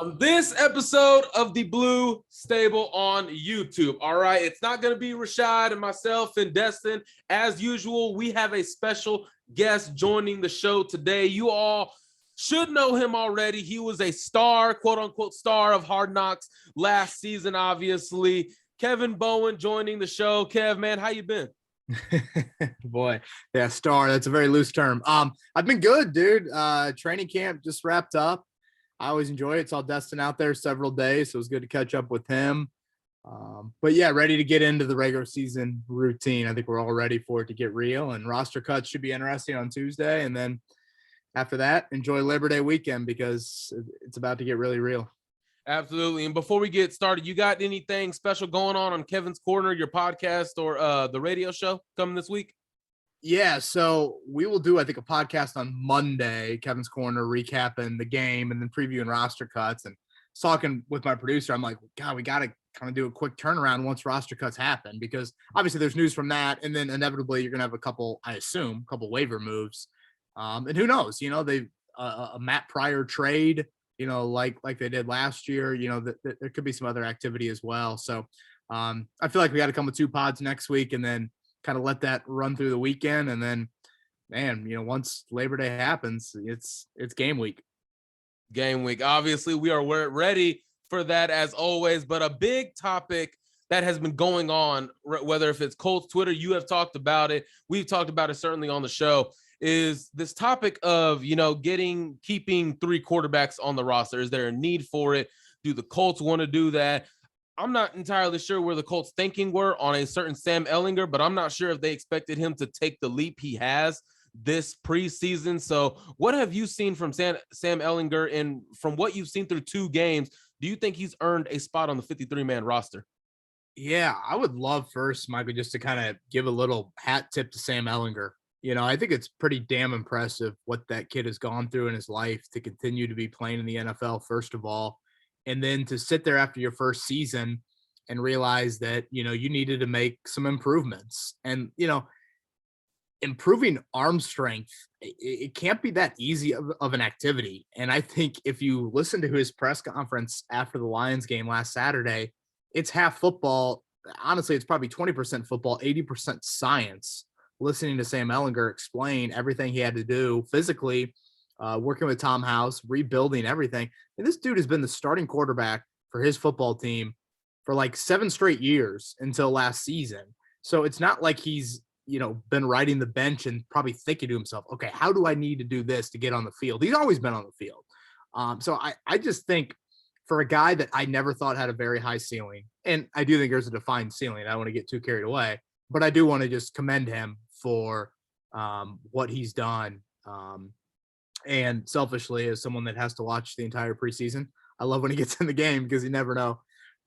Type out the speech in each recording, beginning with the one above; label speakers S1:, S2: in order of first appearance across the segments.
S1: On this episode of the Blue Stable on YouTube. All right, it's not going to be Rashad and myself and Destin. As usual, we have a special guest joining the show today. You all should know him already. He was a star, quote unquote, star of Hard Knocks last season, obviously. Kevin Bowen joining the show. Kev, man, how you been?
S2: Boy, yeah, star. That's a very loose term. I've been good, dude. Training camp just wrapped up. I always enjoy it. Saw Destin out there several days, so it was good to catch up with him. But yeah, ready to get into the regular season routine. I think we're all ready for it to get real, and roster cuts should be interesting on Tuesday. And then after that, enjoy Labor Day weekend because it's about to get really real.
S1: Absolutely. And before we get started, you got anything special going on Kevin's Corner, your podcast or the radio show coming this week?
S2: Yeah, so we will do, I think, a podcast on Monday, Kevin's Corner, recapping the game and then previewing roster cuts. And talking with my producer, I'm like, God, we got to kind of do a quick turnaround once roster cuts happen, because obviously there's news from that. And then inevitably you're going to have a couple waiver moves. And who knows, they a Matt Pryor trade, like they did last year, there could be some other activity as well. So I feel like we got to come with 2 pods next week and then kind of let that run through the weekend. And then, man, once Labor Day happens, it's game week.
S1: Game week. Obviously, we're ready for that as always. But a big topic that has been going on, whether if it's Colts Twitter, you have talked about it, we've talked about it certainly on the show, is this topic of, keeping 3 quarterbacks on the roster. Is there a need for it? Do the Colts want to do that? I'm not entirely sure where the Colts thinking were on a certain Sam Ehlinger, but I'm not sure if they expected him to take the leap he has this preseason. So what have you seen from Sam Ehlinger, and from what you've seen through 2 games, do you think he's earned a spot on the 53-man roster?
S2: Yeah, I would love first, Michael, just to kind of give a little hat tip to Sam Ehlinger. I think it's pretty damn impressive what that kid has gone through in his life to continue to be playing in the NFL, first of all. And then to sit there after your first season and realize that, you needed to make some improvements. And, improving arm strength, it can't be that easy of an activity. And I think if you listen to his press conference after the Lions game last Saturday, it's half football. Honestly, it's probably 20% football, 80% science, listening to Sam Ehlinger explain everything he had to do physically, working with Tom House, rebuilding everything. And this dude has been the starting quarterback for his football team for like 7 straight years until last season. So it's not like he's, been riding the bench and probably thinking to himself, okay, how do I need to do this to get on the field? He's always been on the field. So I just think for a guy that I never thought had a very high ceiling, and I do think there's a defined ceiling, I don't want to get too carried away, but I do want to just commend him for what he's done. And selfishly, as someone that has to watch the entire preseason, I love when he gets in the game because you never know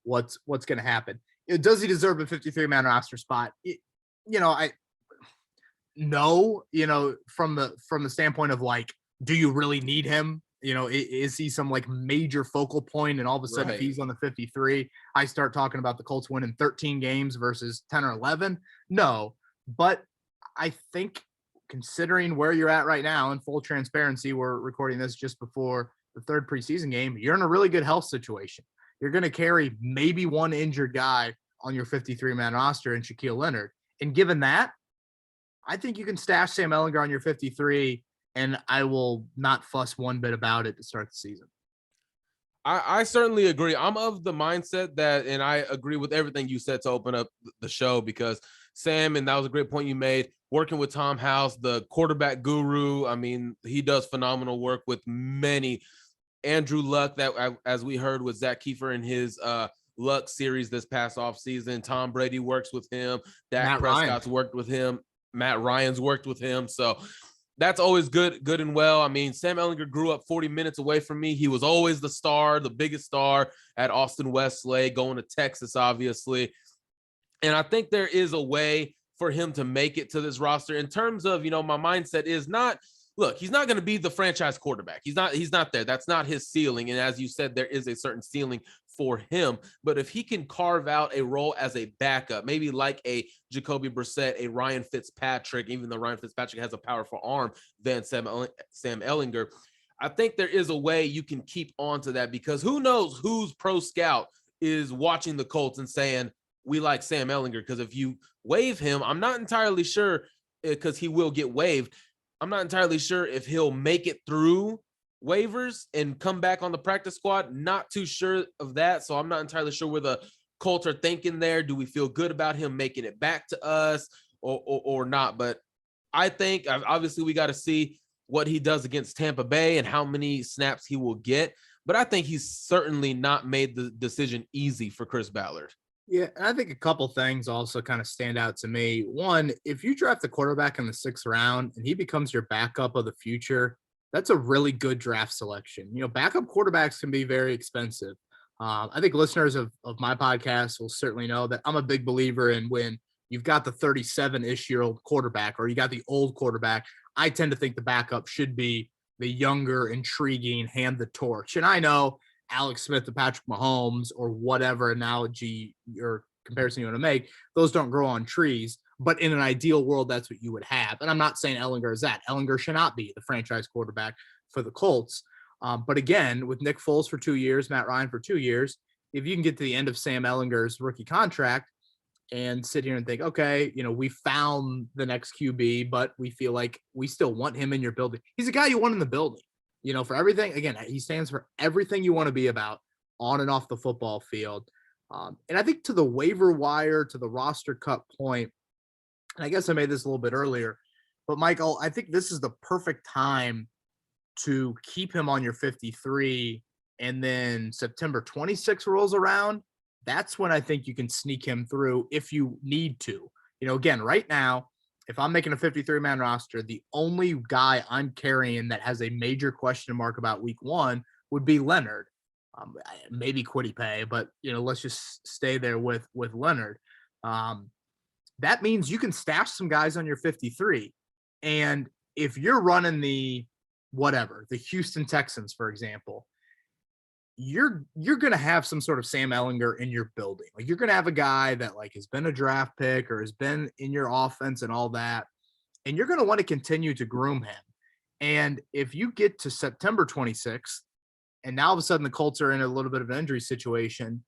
S2: what's going to happen. Does he deserve a 53-man roster spot? From the standpoint of like, do you really need him? Is he some like major focal point? And all of a sudden, If he's on the 53, I start talking about the Colts winning 13 games versus 10 or 11. No, but I think, considering where you're at right now, in full transparency, we're recording this just before the 3rd preseason game, you're in a really good health situation. You're going to carry maybe 1 injured guy on your 53-man roster in Shaquille Leonard. And given that, I think you can stash Sam Ehlinger on your 53, and I will not fuss one bit about it to start the season.
S1: I certainly agree. I'm of the mindset that, and I agree with everything you said to open up the show, because Sam, and that was a great point you made, working with Tom House, the quarterback guru. I mean, he does phenomenal work with many. Andrew Luck, that as we heard with Zach Kiefer in his Luck series this past offseason. Tom Brady works with him. Dak Prescott's worked with him. Matt Ryan's worked with him. So that's always good and well. I mean, Sam Ehlinger grew up 40 minutes away from me. He was always the star, the biggest star at Austin Westlake, going to Texas, obviously. And I think there is a way for him to make it to this roster. In terms of, my mindset is not, look, he's not going to be the franchise quarterback. He's not there. That's not his ceiling. And as you said, there is a certain ceiling for him. But if he can carve out a role as a backup, maybe like a Jacoby Brissett, a Ryan Fitzpatrick, even though Ryan Fitzpatrick has a powerful arm than Sam Ehlinger, I think there is a way you can keep on to that, because who knows whose pro scout is watching the Colts and saying, we like Sam Ehlinger. Because if you waive him, I'm not entirely sure, because he will get waived. I'm not entirely sure if he'll make it through waivers and come back on the practice squad. Not too sure of that. So I'm not entirely sure where the Colts are thinking there. Do we feel good about him making it back to us or not? But I think obviously we got to see what he does against Tampa Bay and how many snaps he will get. But I think he's certainly not made the decision easy for Chris Ballard.
S2: Yeah, and I think a couple things also kind of stand out to me. One, if you draft the quarterback in the 6th round and he becomes your backup of the future, that's a really good draft selection. Backup quarterbacks can be very expensive. I think listeners of my podcast will certainly know that I'm a big believer in when you've got the 37-ish-year-old quarterback or you got the old quarterback, I tend to think the backup should be the younger, intriguing, hand the torch. And I know Alex Smith to Patrick Mahomes or whatever analogy or comparison you want to make, those don't grow on trees. But in an ideal world, that's what you would have. And I'm not saying Ehlinger is that. Ehlinger should not be the franchise quarterback for the Colts. But again, with Nick Foles for 2 years, Matt Ryan for 2 years, if you can get to the end of Sam Ehlinger's rookie contract and sit here and think, okay, we found the next QB, but we feel like we still want him in your building. He's a guy you want in the building, for everything. Again, he stands for everything you want to be about on and off the football field. And I think to the waiver wire, to the roster cut point, and I guess I made this a little bit earlier, but Michael, I think this is the perfect time to keep him on your 53, and then September 26th rolls around. That's when I think you can sneak him through if you need to. Again, right now, if I'm making a 53-man roster, the only guy I'm carrying that has a major question mark about week 1 would be Leonard. Maybe Quiddy Pay, but let's just stay there with Leonard. That means you can stash some guys on your 53. And if you're running the Houston Texans, for example, you're going to have some sort of Sam Ehlinger in your building. Like, you're going to have a guy that has been a draft pick or has been in your offense and all that. And you're going to want to continue to groom him. And if you get to September 26th and now all of a sudden the Colts are in a little bit of an injury situation,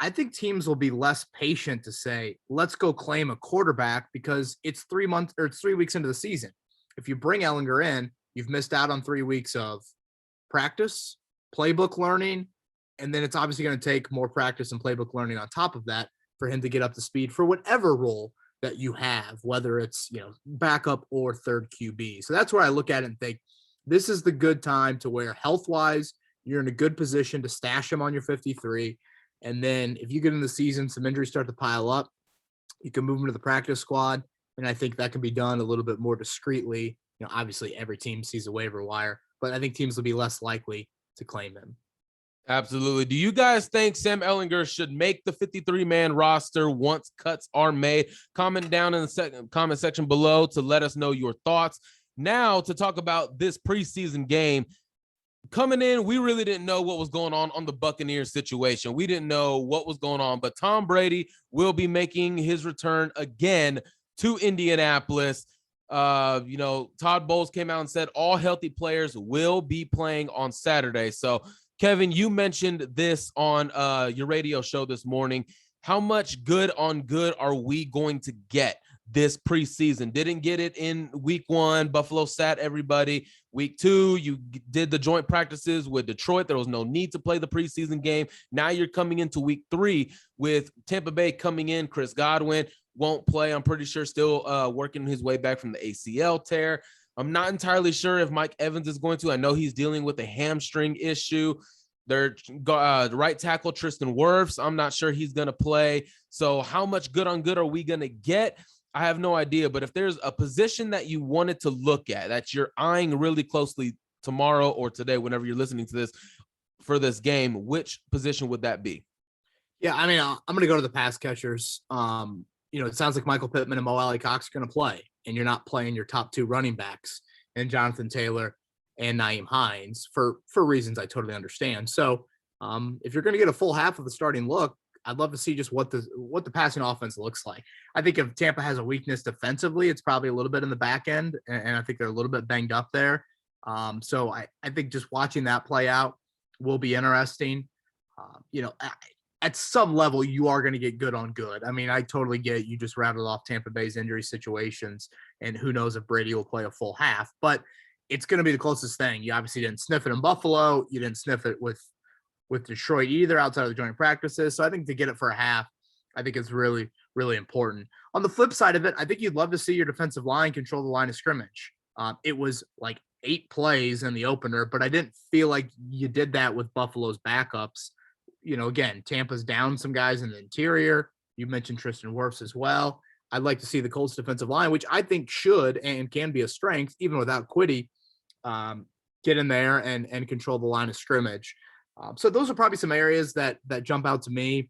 S2: I think teams will be less patient to say, let's go claim a quarterback because it's 3 months or it's 3 weeks into the season. If you bring Ehlinger in, you've missed out on 3 weeks of practice, playbook learning, and then it's obviously going to take more practice and playbook learning on top of that for him to get up to speed for whatever role that you have, whether it's, backup or third QB. So that's where I look at it and think this is the good time to where health-wise, you're in a good position to stash him on your 53. And then if you get in the season, some injuries start to pile up, you can move him to the practice squad. And I think that can be done a little bit more discreetly. Obviously every team sees a waiver wire, but I think teams will be less likely to claim him.
S1: Absolutely. Do you guys think Sam Ehlinger should make the 53-man roster once cuts are made? Comment down in the comment section below to let us know your thoughts. Now to talk about this preseason game. Coming in, we really didn't know what was going on the Buccaneers situation. We didn't know what was going on, but Tom Brady will be making his return again to Indianapolis. Todd Bowles came out and said all healthy players will be playing on Saturday. So, Kevin, you mentioned this on your radio show this morning. How much good on good are we going to get this preseason? Didn't get it in week 1. Buffalo sat everybody. Week 2, you did the joint practices with Detroit. There was no need to play the preseason game. Now you're coming into week 3 with Tampa Bay coming in. Chris Godwin won't play. I'm pretty sure still working his way back from the ACL tear. I'm not entirely sure if Mike Evans is going to. I know he's dealing with a hamstring issue. Their right tackle, Tristan Wirfs, I'm not sure he's going to play. So how much good on good are we going to get? I have no idea. But if there's a position that you wanted to look at, that you're eyeing really closely tomorrow or today, whenever you're listening to this for this game, which position would that be?
S2: Yeah, I mean, I'm going to go to the pass catchers. It sounds like Michael Pittman and Mo Alley Cox are going to play, and you're not playing your top 2 running backs and Jonathan Taylor and Nyheim Hines for reasons I totally understand. So if you're going to get a full half of the starting look, I'd love to see just what the passing offense looks like. I think if Tampa has a weakness defensively, it's probably a little bit in the back end, and I think they're a little bit banged up there. So I think just watching that play out will be interesting. You know, at some level, you are going to get good on good. I mean, I totally get it. You just rattled off Tampa Bay's injury situations, and who knows if Brady will play a full half, but it's going to be the closest thing. You obviously didn't sniff it in Buffalo. You didn't sniff it with Detroit either outside of the joint practices. So I think to get it for a half, I think it's really, really important. On the flip side of it, I think you'd love to see your defensive line control the line of scrimmage. It was like 8 plays in the opener, but I didn't feel like you did that with Buffalo's backups. You know, again, Tampa's down some guys in the interior. You mentioned Tristan Wirfs as well. I'd like to see the Colts defensive line, which I think should and can be a strength, even without Quiddy, get in there and control the line of scrimmage. So those are probably some areas that jump out to me.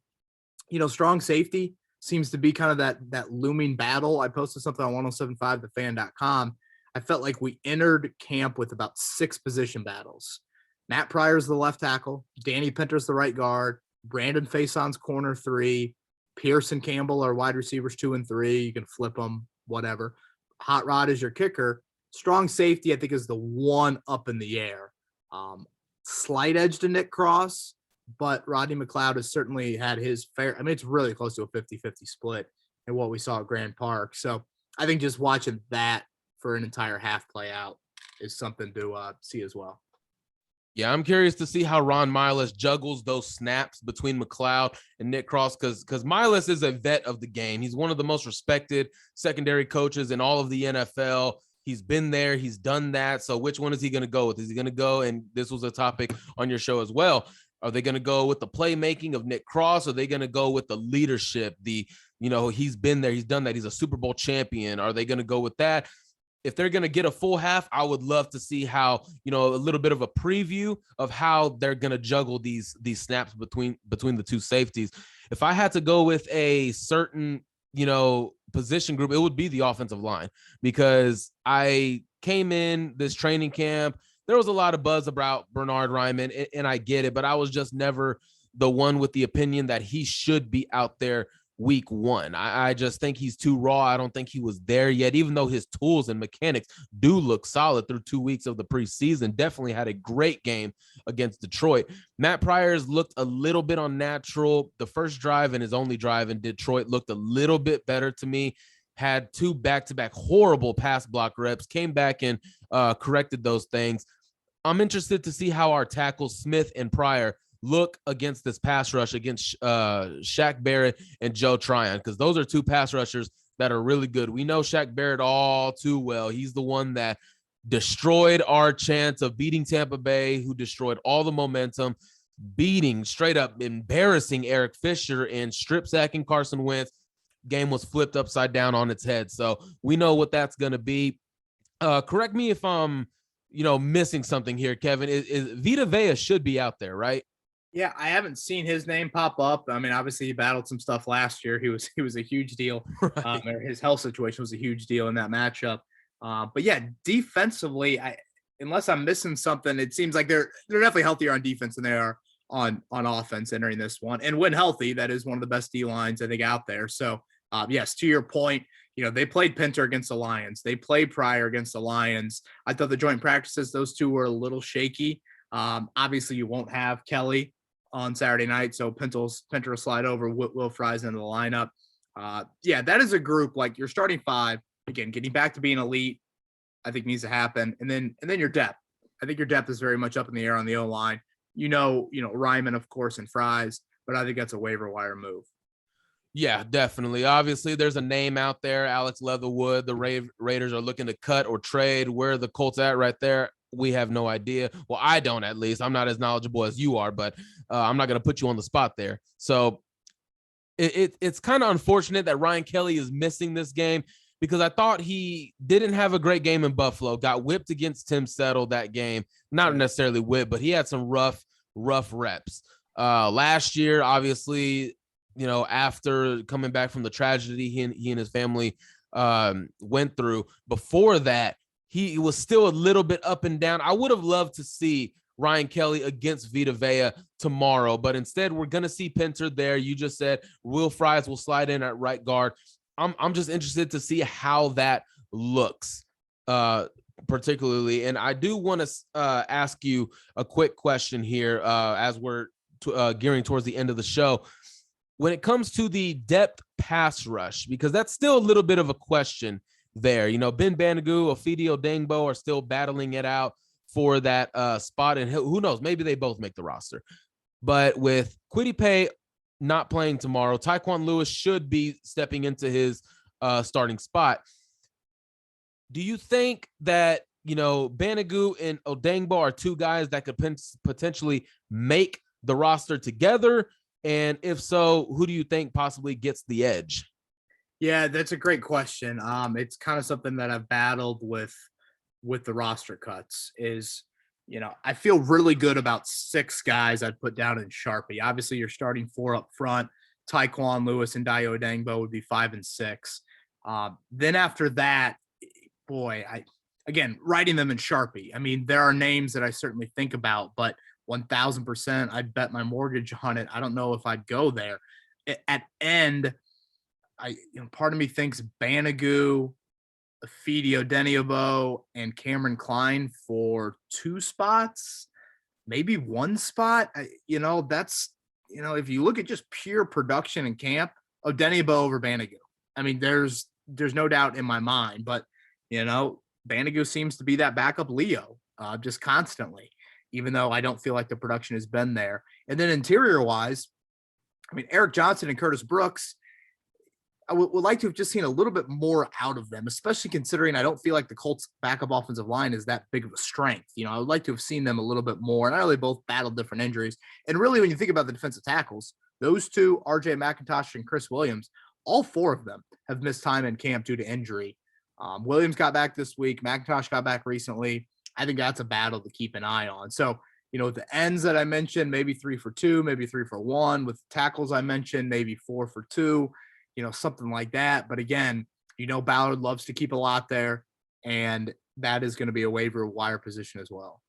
S2: You know, strong safety seems to be kind of that looming battle. I posted something on 1075thefan.com. I felt like we entered camp with about 6 position battles. Matt Pryor's the left tackle, Danny Pinter's the right guard, Brandon Faison's corner 3, Pearson Campbell are wide receivers 2 and 3. You can flip them, whatever. Hot Rod is your kicker. Strong safety, I think, is the one up in the air. Slight edge to Nick Cross, but Rodney McLeod has certainly had his fair. I mean, it's really close to a 50-50 split in what we saw at Grand Park. So I think just watching that for an entire half play out is something to see as well.
S1: Yeah, I'm curious to see how Ron Miles juggles those snaps between McLeod and Nick Cross, because Miles is a vet of the game. He's one of the most respected secondary coaches in all of the NFL. He's been there. He's done that. So which one is he going to go with? Is he going to go, and this was a topic on your show as well, are they going to go with the playmaking of Nick Cross? Or are they going to go with the leadership? He's been there. He's done that. He's a Super Bowl champion. Are they going to go with that? If they're going to get a full half, I would love to see how, a little bit of a preview of how they're going to juggle these snaps between the two safeties. If I had to go with a certain, position group, it would be the offensive line, because I came in this training camp. There was a lot of buzz about Bernhard Raimann, and I get it, but I was just never the one with the opinion that he should be out there week 1. I just think he's too raw. I don't think he was there yet, even though his tools and mechanics do look solid through 2 weeks of the preseason. Definitely had a great game against Detroit. Matt Pryor's looked a little bit unnatural. The first drive and his only drive in Detroit looked a little bit better to me. Had 2 back-to-back horrible pass block reps, came back and corrected those things. I'm interested to see how our tackles, Smith and Pryor, look against this pass rush against Shaq Barrett and Joe Tryon, because those are 2 pass rushers that are really good. We know Shaq Barrett all too well. He's the one that destroyed our chance of beating Tampa Bay, who destroyed all the momentum, beating, straight up embarrassing Eric Fisher and strip sacking Carson Wentz. Game was flipped upside down on its head. So we know what that's going to be. Correct me if I'm, missing something here, Kevin. Is Vita Vea should be out there, right?
S2: Yeah, I haven't seen his name pop up. I mean, obviously he battled some stuff last year. He was a huge deal. Right. His health situation was a huge deal in that matchup. But yeah, defensively, unless I'm missing something, it seems like they're definitely healthier on defense than they are on offense entering this one. And when healthy, that is one of the best D lines I think out there. So yes, to your point, they played Pinter against the Lions. They played Pryor against the Lions. I thought the joint practices, those 2 were a little shaky. Obviously you won't have Kelly on Saturday night, so Pinter will slide over Will Fries into the lineup. Yeah, that is a group, like your starting 5, again, getting back to being elite, I think needs to happen. And then your depth. I think your depth is very much up in the air on the O-line. Ryman, of course, and Fries, but I think that's a waiver wire move.
S1: Yeah, definitely. Obviously, there's a name out there, Alex Leatherwood. The Raiders are looking to cut or trade. Where are the Colts at right there? We have no idea. Well, I don't, at least. I'm not as knowledgeable as you are, but I'm not going to put you on the spot there. So it's kind of unfortunate that Ryan Kelly is missing this game, because I thought he didn't have a great game in Buffalo. Got whipped against Tim Settle that game. Not necessarily whipped, but he had some rough reps. Last year, obviously, after coming back from the tragedy he and his family went through, before that, he was still a little bit up and down. I would have loved to see Ryan Kelly against Vita Vea tomorrow, but instead we're going to see Pinter there. You just said Will Fries will slide in at right guard. I'm just interested to see how that looks. particularly. And I do want to ask you a quick question here as we're gearing towards the end of the show. When it comes to the depth pass rush, because that's still a little bit of a question there. Ben Banogu, Ofidi Odengbo are still battling it out for that spot. And who knows, maybe they both make the roster. But with Kwity Paye not playing tomorrow, Tyquan Lewis should be stepping into his starting spot. Do you think that, Banogu and Odengbo are two guys that could potentially make the roster together? And if so, who do you think possibly gets the edge?
S2: Yeah, that's a great question. It's kind of something that I've battled with the roster cuts is, I feel really good about 6 guys I'd put down in Sharpie. Obviously, you're starting 4 up front. Tyquan Lewis and Dayo Odengbo would be 5 and 6. Then after that, boy, again, writing them in Sharpie. I mean, there are names that I certainly think about, but 1,000%, I'd bet my mortgage on it. I don't know if I'd go there. At end, part of me thinks Banogu, Ofidi Odeniabo, and Cameron Klein for 2 spots, maybe 1 spot. That's, if you look at just pure production in camp, Odeniabo over Banogu. I mean, there's no doubt in my mind, but, Banogu seems to be that backup Leo just constantly, even though I don't feel like the production has been there. And then interior-wise, I mean, Eric Johnson and Curtis Brooks, I would like to have just seen a little bit more out of them, especially considering I don't feel like the Colts' backup offensive line is that big of a strength. I would like to have seen them a little bit more. And I know they both battled different injuries. And really, when you think about the defensive tackles, those 2, RJ McIntosh and Chris Williams, all 4 of them have missed time in camp due to injury. Williams got back this week. McIntosh got back recently. I think that's a battle to keep an eye on. So, the ends that I mentioned, maybe 3 for 2, maybe 3 for 1. With tackles I mentioned, maybe 4 for 2, something like that. But again, Ballard loves to keep a lot there, and that is going to be a waiver wire position as well.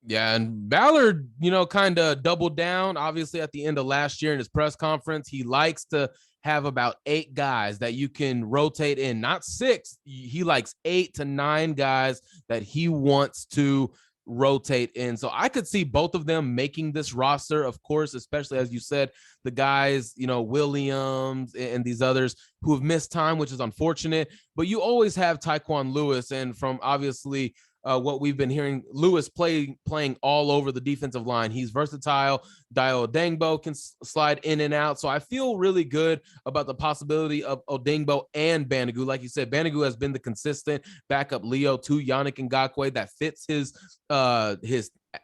S1: Yeah, and Ballard, kind of doubled down, obviously, at the end of last year in his press conference. He likes to have about 8 guys that you can rotate in, not 6. He likes 8 to 9 guys that he wants to rotate in. So I could see both of them making this roster, of course, especially as you said, the guys, Williams and these others who have missed time, which is unfortunate. But you always have Tyquan Lewis, and from obviously what we've been hearing, Lewis playing all over the defensive line. He's versatile. Dayo Odengbo can slide in and out. So I feel really good about the possibility of Odengbo and Banogu. Like you said, Banogu has been the consistent backup Leo to Yannick Ngakoue that fits his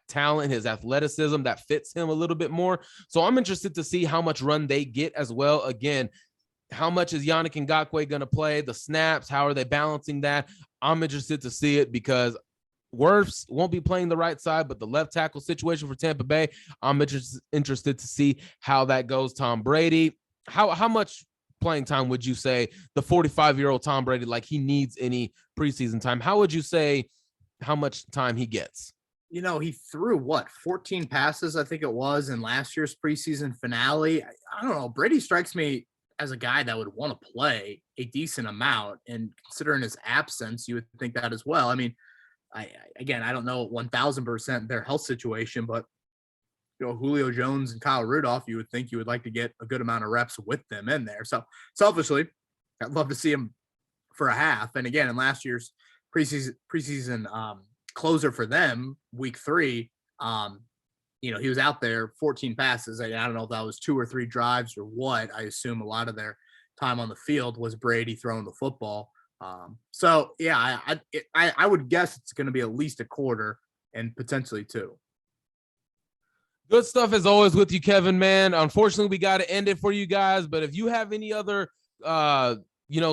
S1: talent, his athleticism, that fits him a little bit more. So I'm interested to see how much run they get as well. Again, how much is Yannick Ngakoue going to play? The snaps, how are they balancing that? I'm interested to see it because Wirfs won't be playing the right side, but the left tackle situation for Tampa Bay, I'm interested to see how that goes. Tom Brady, how much playing time would you say the 45-year-old Tom Brady, like he needs any preseason time? How would you say how much time he gets?
S2: He threw 14 passes, I think it was, in last year's preseason finale. I don't know. Brady strikes me as a guy that would want to play a decent amount, and considering his absence, you would think that as well. I mean, I don't know 1,000% their health situation, but Julio Jones and Kyle Rudolph, you would think you would like to get a good amount of reps with them in there. So selfishly, I'd love to see him for a half. And again, in last year's preseason closer for them, week 3, he was out there 14 passes. I don't know if that was 2 or 3 drives or what. I assume a lot of their time on the field was Brady throwing the football. So yeah, I would guess it's going to be at least a quarter and potentially 2.
S1: Good stuff as always with you, Kevin, man. Unfortunately, we got to end it for you guys, but if you have any other,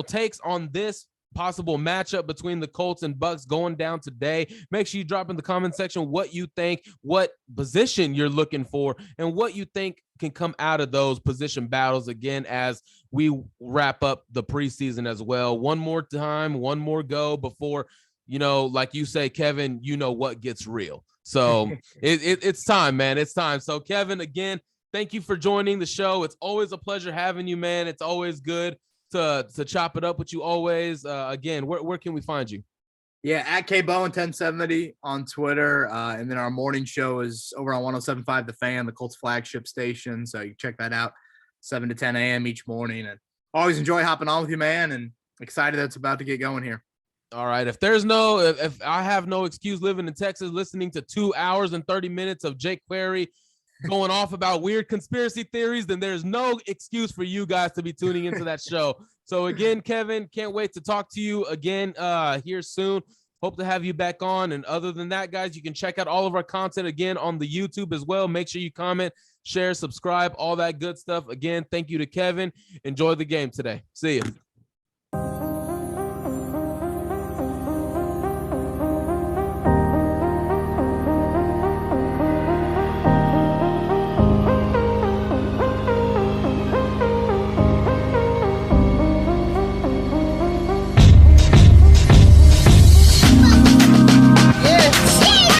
S1: takes on this possible matchup between the Colts and Bucs going down today, make sure you drop in the comment section what you think, what position you're looking for, and what you think can come out of those position battles again as we wrap up the preseason as well. One more time, one more go before, like you say, Kevin, what gets real. So it's time, man. It's time. So Kevin, again, thank you for joining the show. It's always a pleasure having you, man. It's always good to chop it up with you always. Again, where can we find you?
S2: Yeah, at KBowen1070 on Twitter. And then our morning show is over on 107.5 The Fan, the Colts flagship station. So you can check that out 7 to 10 a.m. each morning. And always enjoy hopping on with you, man. And excited that it's about to get going here.
S1: All right. If I have no excuse living in Texas, listening to 2 hours and 30 minutes of Jake Query going off about weird conspiracy theories, then there's no excuse for you guys to be tuning into that show. So again, Kevin, can't wait to talk to you again here soon. Hope to have you back on. And other than that, guys, you can check out all of our content again on the YouTube as well. Make sure you comment, share, subscribe, all that good stuff. Again, thank you to Kevin. Enjoy the game today. See you.